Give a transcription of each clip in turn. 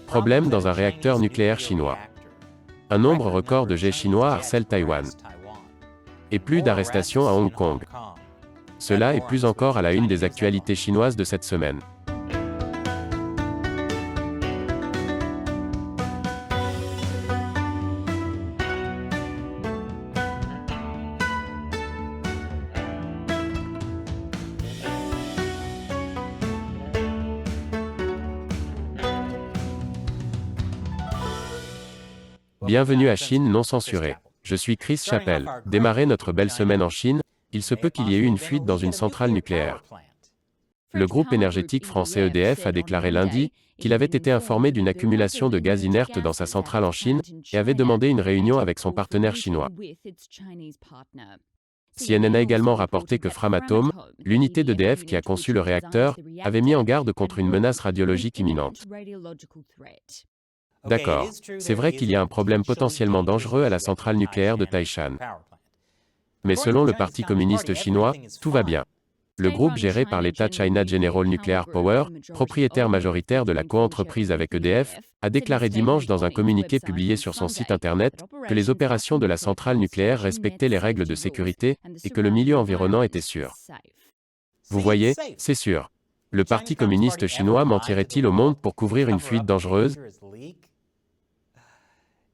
Problème dans un réacteur nucléaire chinois. Un nombre record de jets chinois harcèle Taïwan. Et plus d'arrestations à Hong Kong. Cela est plus encore à la une des actualités chinoises de cette semaine. Bienvenue à Chine non censurée. Je suis Chris Chappell. Démarrer notre belle semaine en Chine, il se peut qu'il y ait eu une fuite dans une centrale nucléaire. Le groupe énergétique français EDF a déclaré lundi qu'il avait été informé d'une accumulation de gaz inerte dans sa centrale en Chine et avait demandé une réunion avec son partenaire chinois. CNN a également rapporté que Framatome, l'unité d'EDF qui a conçu le réacteur, avait mis en garde contre une menace radiologique imminente. D'accord, c'est vrai qu'il y a un problème potentiellement dangereux à la centrale nucléaire de Taishan. Mais selon le Parti communiste chinois, tout va bien. Le groupe géré par l'État China General Nuclear Power, propriétaire majoritaire de la coentreprise avec EDF, a déclaré dimanche dans un communiqué publié sur son site internet que les opérations de la centrale nucléaire respectaient les règles de sécurité et que le milieu environnant était sûr. Vous voyez, c'est sûr. Le Parti communiste chinois mentirait-il au monde pour couvrir une fuite dangereuse ?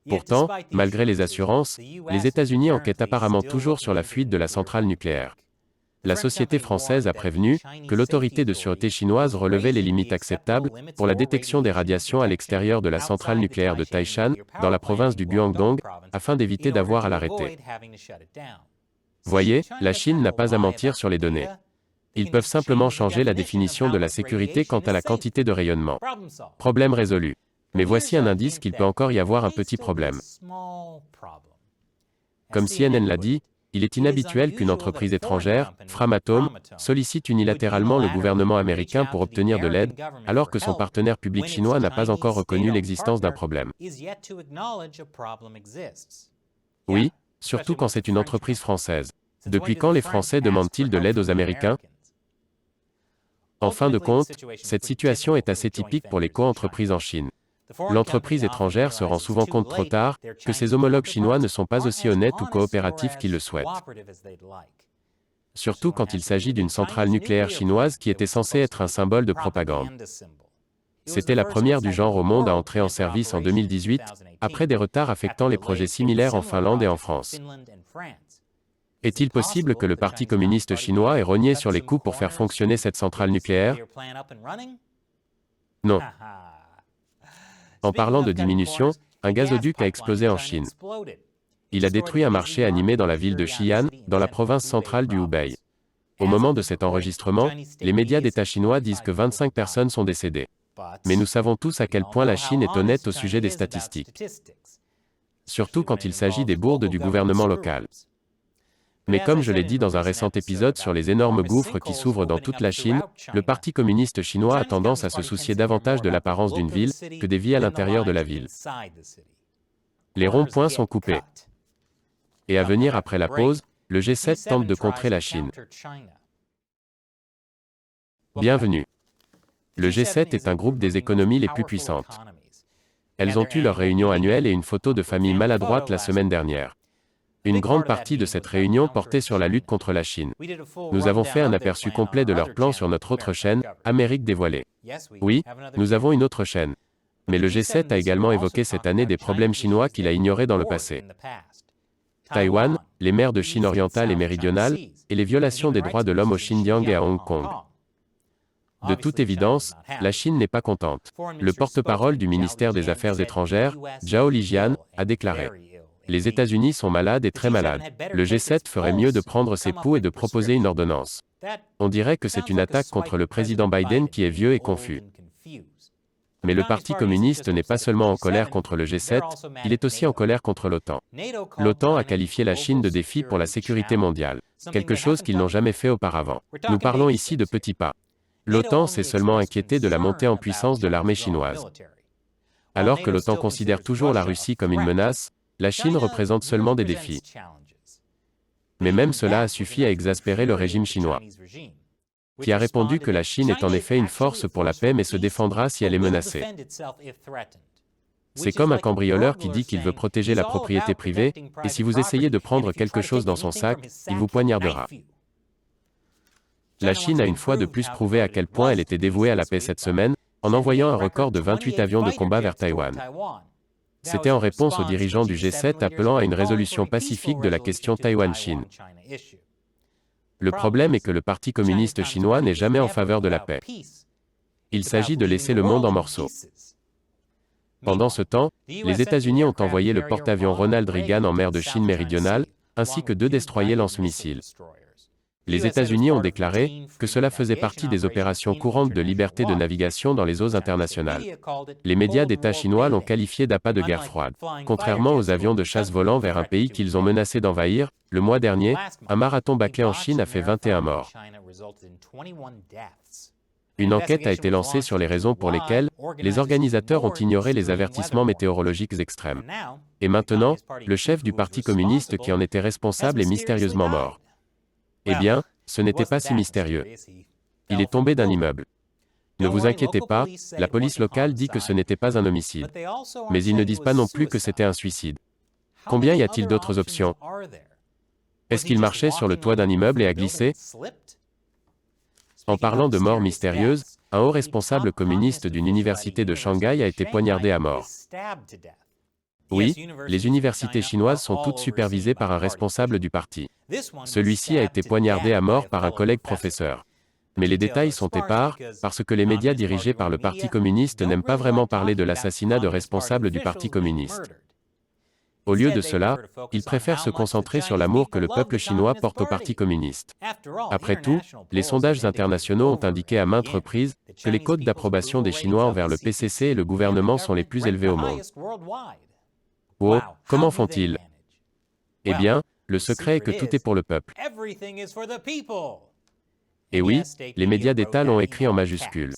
Pourtant, malgré les assurances, les États-Unis enquêtent apparemment toujours sur la fuite de la centrale nucléaire. La société française a prévenu que l'autorité de sûreté chinoise relevait les limites acceptables pour la détection des radiations à l'extérieur de la centrale nucléaire de Taishan, dans la province du Guangdong, afin d'éviter d'avoir à l'arrêter. Voyez, la Chine n'a pas à mentir sur les données. Ils peuvent simplement changer la définition de la sécurité quant à la quantité de rayonnement. Problème résolu. Mais voici un indice qu'il peut encore y avoir un petit problème. Comme CNN l'a dit, il est inhabituel qu'une entreprise étrangère, Framatome, sollicite unilatéralement le gouvernement américain pour obtenir de l'aide, alors que son partenaire public chinois n'a pas encore reconnu l'existence d'un problème. Oui, surtout quand c'est une entreprise française. Depuis quand les Français demandent-ils de l'aide aux Américains ? En fin de compte, cette situation est assez typique pour les coentreprises en Chine. L'entreprise étrangère se rend souvent compte trop tard que ses homologues chinois ne sont pas aussi honnêtes ou coopératifs qu'ils le souhaitent. Surtout quand il s'agit d'une centrale nucléaire chinoise qui était censée être un symbole de propagande. C'était la première du genre au monde à entrer en service en 2018, après des retards affectant les projets similaires en Finlande et en France. Est-il possible que le Parti communiste chinois ait rogné sur les coûts pour faire fonctionner cette centrale nucléaire ? Non. En parlant de diminution, un gazoduc a explosé en Chine. Il a détruit un marché animé dans la ville de Xi'an, dans la province centrale du Hubei. Au moment de cet enregistrement, les médias d'État chinois disent que 25 personnes sont décédées. Mais nous savons tous à quel point la Chine est honnête au sujet des statistiques. Surtout quand il s'agit des bourdes du gouvernement local. Mais comme je l'ai dit dans un récent épisode sur les énormes gouffres qui s'ouvrent dans toute la Chine, le Parti communiste chinois a tendance à se soucier davantage de l'apparence d'une ville que des vies à l'intérieur de la ville. Les ronds-points sont coupés. Et à venir après la pause, le G7 tente de contrer la Chine. Bienvenue. Le G7 est un groupe des économies les plus puissantes. Elles ont eu leur réunion annuelle et une photo de famille maladroite la semaine dernière. Une grande partie de cette réunion portait sur la lutte contre la Chine. Nous avons fait un aperçu complet de leur plan sur notre autre chaîne, Amérique dévoilée. Oui, nous avons une autre chaîne. Mais le G7 a également évoqué cette année des problèmes chinois qu'il a ignorés dans le passé. Taïwan, les mers de Chine orientale et méridionale, et les violations des droits de l'homme au Xinjiang et à Hong Kong. De toute évidence, la Chine n'est pas contente. Le porte-parole du ministère des Affaires étrangères, Zhao Lijian, a déclaré: les États-Unis sont malades et très malades. Le G7 ferait mieux de prendre ses poux et de proposer une ordonnance. On dirait que c'est une attaque contre le président Biden qui est vieux et confus. Mais le Parti communiste n'est pas seulement en colère contre le G7, il est aussi en colère contre l'OTAN. L'OTAN a qualifié la Chine de défi pour la sécurité mondiale, quelque chose qu'ils n'ont jamais fait auparavant. Nous parlons ici de petits pas. L'OTAN s'est seulement inquiété de la montée en puissance de l'armée chinoise. Alors que l'OTAN considère toujours la Russie comme une menace, la Chine représente seulement des défis. Mais même cela a suffi à exaspérer le régime chinois. qui a répondu que la Chine est en effet une force pour la paix mais se défendra si elle est menacée. C'est comme un cambrioleur qui dit qu'il veut protéger la propriété privée, et si vous essayez de prendre quelque chose dans son sac, il vous poignardera. La Chine a une fois de plus prouvé à quel point elle était dévouée à la paix cette semaine, en envoyant un record de 28 avions de combat vers Taïwan. C'était en réponse aux dirigeants du G7 appelant à une résolution pacifique de la question Taïwan-Chine. Le problème est que le Parti communiste chinois n'est jamais en faveur de la paix. Il s'agit de laisser le monde en morceaux. Pendant ce temps, les États-Unis ont envoyé le porte-avions Ronald Reagan en mer de Chine méridionale, ainsi que 2 destroyers lance-missiles. Les États-Unis ont déclaré que cela faisait partie des opérations courantes de liberté de navigation dans les eaux internationales. Les médias d'État chinois l'ont qualifié d'appât de guerre froide. Contrairement aux avions de chasse volant vers un pays qu'ils ont menacé d'envahir, le mois dernier, un marathon bâclé en Chine a fait 21 morts. Une enquête a été lancée sur les raisons pour lesquelles les organisateurs ont ignoré les avertissements météorologiques extrêmes. Et maintenant, le chef du Parti communiste qui en était responsable est mystérieusement mort. Eh bien, ce n'était pas si mystérieux. Il est tombé d'un immeuble. Ne vous inquiétez pas, la police locale dit que ce n'était pas un homicide. Mais ils ne disent pas non plus que c'était un suicide. Combien y a-t-il d'autres options? Est-ce qu'il marchait sur le toit d'un immeuble et a glissé? En parlant de mort mystérieuse, un haut responsable communiste d'une université de Shanghai a été poignardé à mort. Oui, les universités chinoises sont toutes supervisées par un responsable du parti. Celui-ci a été poignardé à mort par un collègue professeur. Mais les détails sont épars, parce que les médias dirigés par le Parti communiste n'aiment pas vraiment parler de l'assassinat de responsables du Parti communiste. Au lieu de cela, ils préfèrent se concentrer sur l'amour que le peuple chinois porte au Parti communiste. Après tout, les sondages internationaux ont indiqué à maintes reprises que les cotes d'approbation des Chinois envers le PCC et le gouvernement sont les plus élevées au monde. Oh, comment font-ils? Eh bien, le secret est que tout est pour le peuple. Et oui, les médias d'État l'ont écrit en majuscules.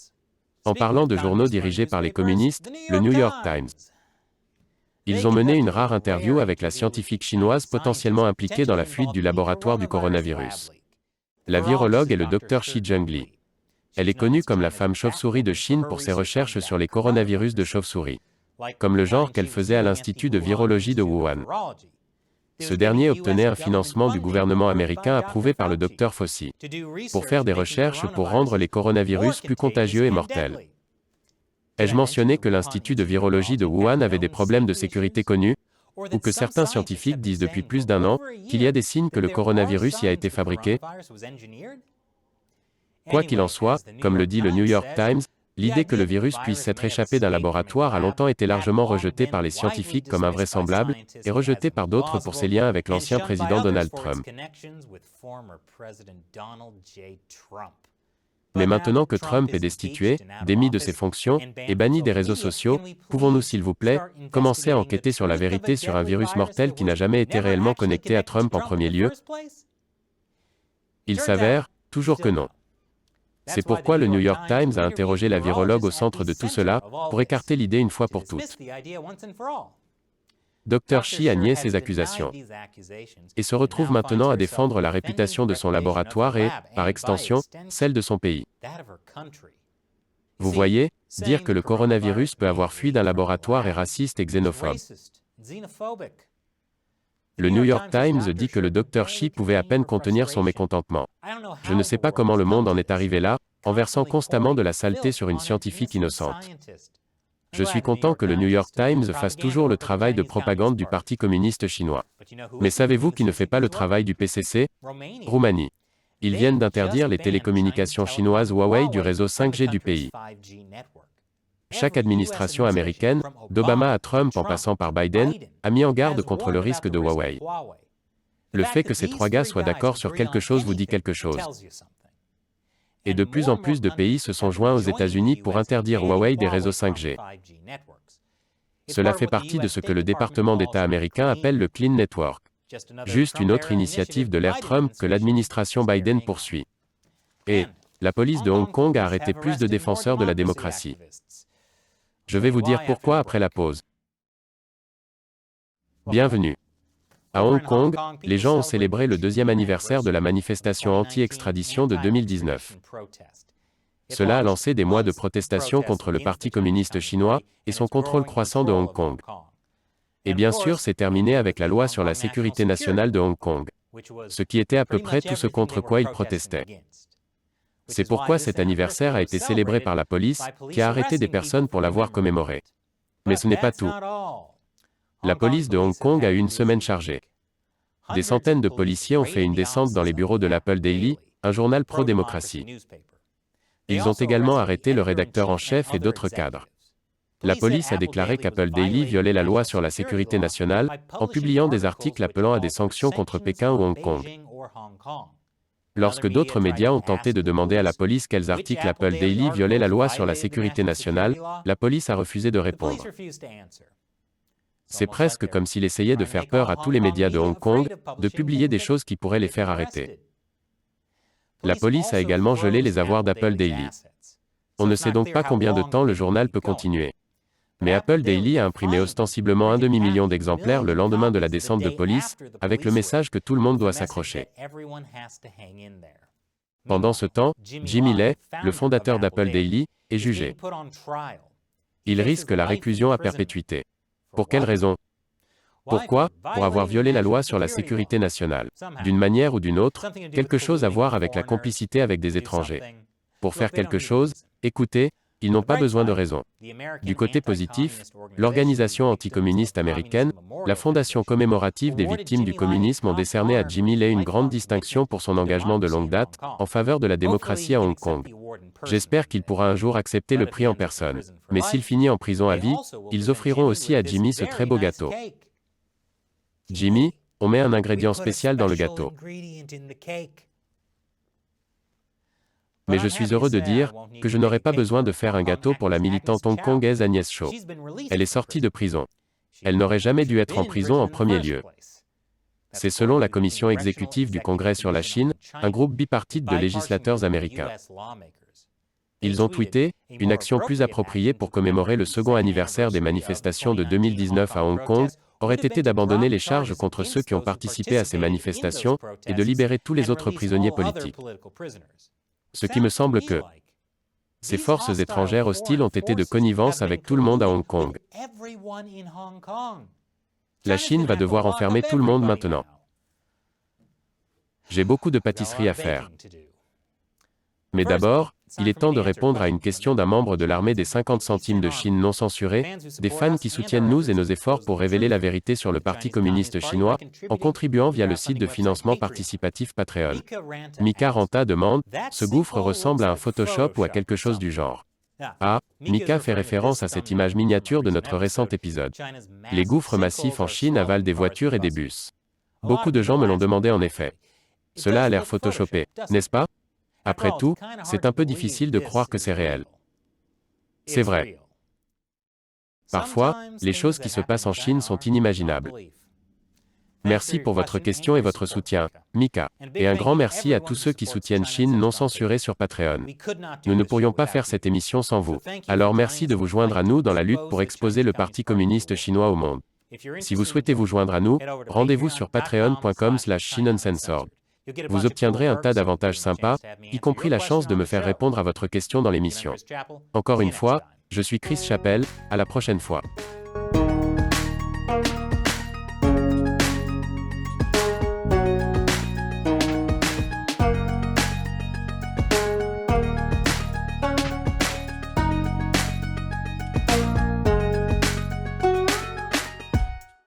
En parlant de journaux dirigés par les communistes, le New York Times. Ils ont mené une rare interview avec la scientifique chinoise potentiellement impliquée dans la fuite du laboratoire du coronavirus. La virologue est le Dr Shi Zhengli. Elle est connue comme la femme chauve-souris de Chine pour ses recherches sur les coronavirus de chauve-souris, comme le genre qu'elle faisait à l'Institut de virologie de Wuhan. Ce dernier obtenait un financement du gouvernement américain approuvé par le Dr Fauci, pour faire des recherches pour rendre les coronavirus plus contagieux et mortels. Ai-je mentionné que l'Institut de virologie de Wuhan avait des problèmes de sécurité connus, ou que certains scientifiques disent depuis plus d'1 an qu'il y a des signes que le coronavirus y a été fabriqué? Quoi qu'il en soit, comme le dit le New York Times, l'idée que le virus puisse s'être échappé d'un laboratoire a longtemps été largement rejetée par les scientifiques comme invraisemblable, et rejetée par d'autres pour ses liens avec l'ancien président Donald Trump. Mais maintenant que Trump est destitué, démis de ses fonctions, et banni des réseaux sociaux, pouvons-nous s'il vous plaît, commencer à enquêter sur la vérité sur un virus mortel qui n'a jamais été réellement connecté à Trump en premier lieu? Il s'avère, toujours que non. C'est pourquoi le New York Times a interrogé la virologue au centre de tout cela, pour écarter l'idée une fois pour toutes. Dr Shi a nié ces accusations, et se retrouve maintenant à défendre la réputation de son laboratoire et, par extension, celle de son pays. Vous voyez, dire que le coronavirus peut avoir fui d'un laboratoire est raciste et xénophobe. Le New York Times dit que le Dr Shi pouvait à peine contenir son mécontentement. Je ne sais pas comment le monde en est arrivé là, en versant constamment de la saleté sur une scientifique innocente. Je suis content que le New York Times fasse toujours le travail de propagande du Parti communiste chinois. Mais savez-vous qui ne fait pas le travail du PCC? Roumanie. Ils viennent d'interdire les télécommunications chinoises Huawei du réseau 5G du pays. Chaque administration américaine, d'Obama à Trump en passant par Biden, a mis en garde contre le risque de Huawei. Le fait que ces 3 gars soient d'accord sur quelque chose vous dit quelque chose. Et de plus en plus de pays se sont joints aux États-Unis pour interdire Huawei des réseaux 5G. Cela fait partie de ce que le département d'État américain appelle le Clean Network. Juste une autre initiative de l'ère Trump que l'administration Biden poursuit. Et la police de Hong Kong a arrêté plus de défenseurs de la démocratie. Je vais vous dire pourquoi après la pause. Bienvenue. À Hong Kong, les gens ont célébré le deuxième anniversaire de la manifestation anti-extradition de 2019. Cela a lancé des mois de protestation contre le Parti communiste chinois et son contrôle croissant de Hong Kong. Et bien sûr, c'est terminé avec la loi sur la sécurité nationale de Hong Kong, ce qui était à peu près tout ce contre quoi ils protestaient. C'est pourquoi cet anniversaire a été célébré par la police, qui a arrêté des personnes pour l'avoir commémoré. Mais ce n'est pas tout. La police de Hong Kong a eu une semaine chargée. Des centaines de policiers ont fait une descente dans les bureaux de l'Apple Daily, un journal pro-démocratie. Ils ont également arrêté le rédacteur en chef et d'autres cadres. La police a déclaré qu'Apple Daily violait la loi sur la sécurité nationale, en publiant des articles appelant à des sanctions contre Pékin ou Hong Kong. Lorsque d'autres médias ont tenté de demander à la police quels articles Apple Daily violaient la loi sur la sécurité nationale, la police a refusé de répondre. C'est presque comme s'il essayait de faire peur à tous les médias de Hong Kong, de publier des choses qui pourraient les faire arrêter. La police a également gelé les avoirs d'Apple Daily. On ne sait donc pas combien de temps le journal peut continuer. Mais Apple Daily a imprimé ostensiblement 1,5 million d'exemplaires le lendemain de la descente de police, avec le message que tout le monde doit s'accrocher. Pendant ce temps, Jimmy Lai, le fondateur d'Apple Daily, est jugé. Il risque la réclusion à perpétuité. Pour quelle raison? Pourquoi? Pour avoir violé la loi sur la sécurité nationale. D'une manière ou d'une autre, quelque chose à voir avec la complicité avec des étrangers. Pour faire quelque chose, écoutez, ils n'ont pas besoin de raison. Du côté positif, l'organisation anticommuniste américaine, la Fondation commémorative des victimes du communisme ont décerné à Jimmy Lai une grande distinction pour son engagement de longue date, en faveur de la démocratie à Hong Kong. J'espère qu'il pourra un jour accepter le prix en personne. Mais s'il finit en prison à vie, ils offriront aussi à Jimmy ce très beau gâteau. Jimmy, on met un ingrédient spécial dans le gâteau. Mais je suis heureux de dire que je n'aurai pas besoin de faire un gâteau pour la militante hongkongaise Agnès Cho. Elle est sortie de prison. Elle n'aurait jamais dû être en prison en premier lieu. C'est selon la commission exécutive du Congrès sur la Chine, un groupe bipartite de législateurs américains. Ils ont tweeté « Une action plus appropriée pour commémorer le second anniversaire des manifestations de 2019 à Hong Kong aurait été d'abandonner les charges contre ceux qui ont participé à ces manifestations et de libérer tous les autres prisonniers politiques. » Ce qui me semble que ces forces étrangères hostiles ont été de connivence avec tout le monde à Hong Kong. La Chine va devoir enfermer tout le monde maintenant. J'ai beaucoup de pâtisseries à faire. Mais d'abord, il est temps de répondre à une question d'un membre de l'armée des 50 centimes de Chine non censurés, des fans qui soutiennent nous et nos efforts pour révéler la vérité sur le Parti communiste chinois, en contribuant via le site de financement participatif Patreon. Mika Ranta demande « Ce gouffre ressemble à un Photoshop ou à quelque chose du genre ?» Ah, Mika fait référence à cette image miniature de notre récent épisode. Les gouffres massifs en Chine avalent des voitures et des bus. Beaucoup de gens me l'ont demandé en effet. Cela a l'air photoshopé, n'est-ce pas? Après tout, c'est un peu difficile de croire que c'est réel. C'est vrai. Parfois, les choses qui se passent en Chine sont inimaginables. Merci pour votre question et votre soutien, Mika. Et un grand merci à tous ceux qui soutiennent Chine non censurée sur Patreon. Nous ne pourrions pas faire cette émission sans vous. Alors merci de vous joindre à nous dans la lutte pour exposer le Parti communiste chinois au monde. Si vous souhaitez vous joindre à nous, rendez-vous sur patreon.com/ChineUncensored. Vous obtiendrez un tas d'avantages sympas, y compris la chance de me faire répondre à votre question dans l'émission. Encore une fois, je suis Chris Chappell, à la prochaine fois.